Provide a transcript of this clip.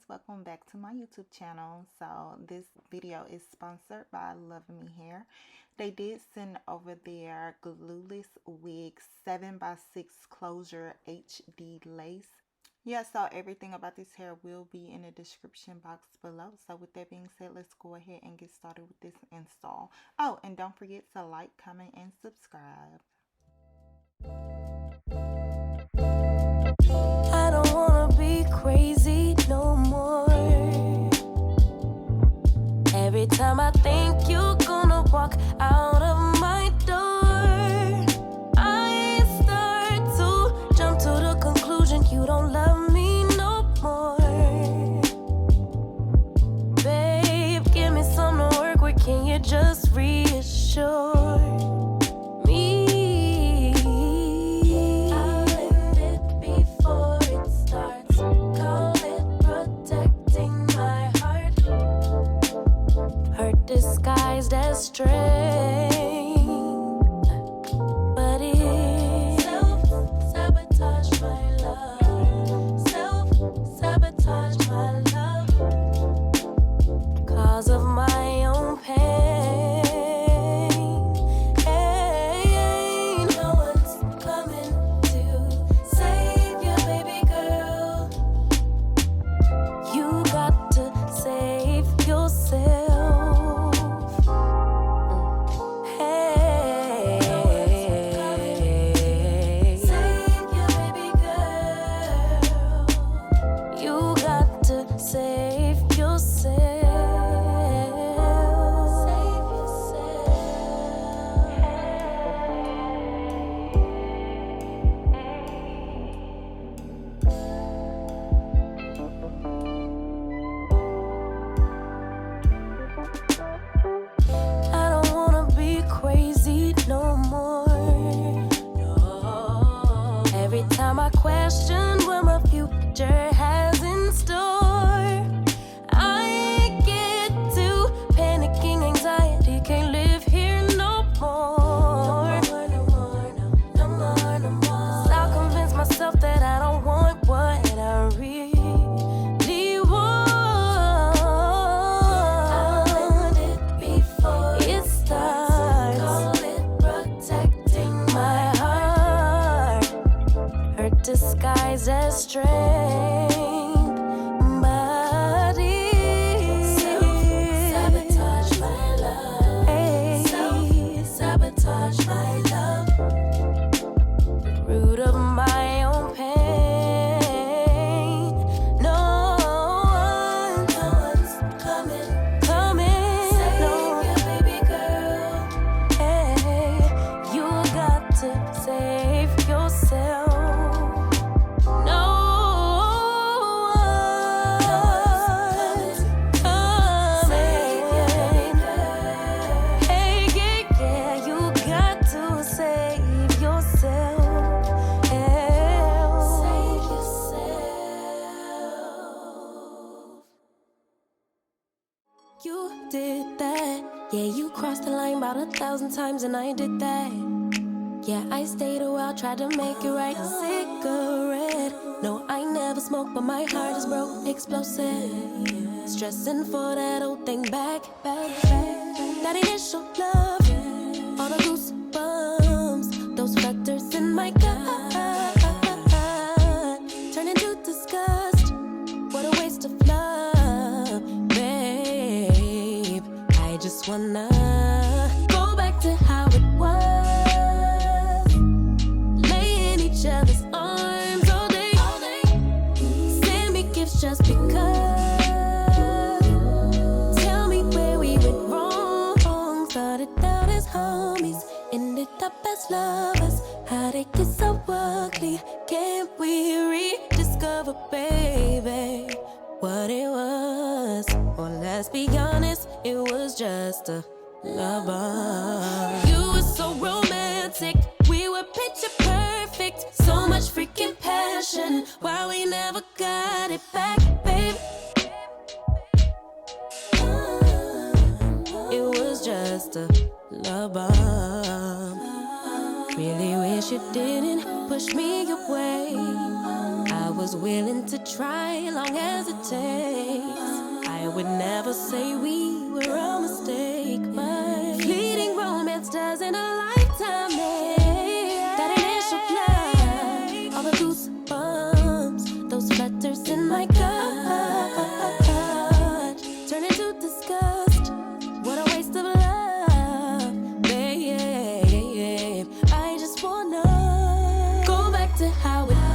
welcome back to my YouTube channel. So this video is sponsored by Luvmehair. They did send over their Glueless Wig 7x6 closure HD lace. Yeah, so everything about this hair will be in the description box below. So with that being said, let's go ahead and get started with this install. Oh, and don't forget to like, comment, and subscribe. I don't wanna be crazy no more. Every time I think you're gonna walk out of my door, I start to jump to the conclusion you don't love me no more. Babe, give me some to work with, can you just reassure? Disguised as strength, but it self-sabotage my love, self-sabotage my love, cause of my own pain. No one's coming to save you, baby girl. You got to save yourself. No more. No. Every time I question what my future has in store, I get to panicking anxiety. Can't live here no more. No more. So I'll convince myself that I don't want what I really want. I learned it before it starts. Disguised as strength, but it self-sabotage my love, self-sabotage my love, root of my own pain. No one's coming, save you, baby girl. Hey, you got to save yourself. You did that. Yeah, you crossed the line about 1,000 times and I did that. Yeah, I stayed a while, tried to make it right. Cigarette. No, I never smoked, but my heart is broke, explosive. Stressing for that old thing back. That initial love, all the goosebumps, those flutters in my gut, turn into disgust. What a waste of love, babe. I just wanna go back to how it was, lay in each other's arms all day. Send me gifts just because. Tell me where we went wrong. Started out as homies, ended up as lovers. How'd it get so ugly? Can't we rediscover, baby, what it was? Or let's be honest, it was just a love bomb. You were so romantic, we were picture perfect. So much freaking passion, why we never got it back, babe? It was just a love bomb. Really wish you didn't push me away. I was was willing to try long as it takes. I would never say we were a mistake, but fleeting romance doesn't a lifetime make. That initial play, all the goosebumps, those flutters in my gut, turn into disgust. What a waste of love, babe. I just wanna go back to how it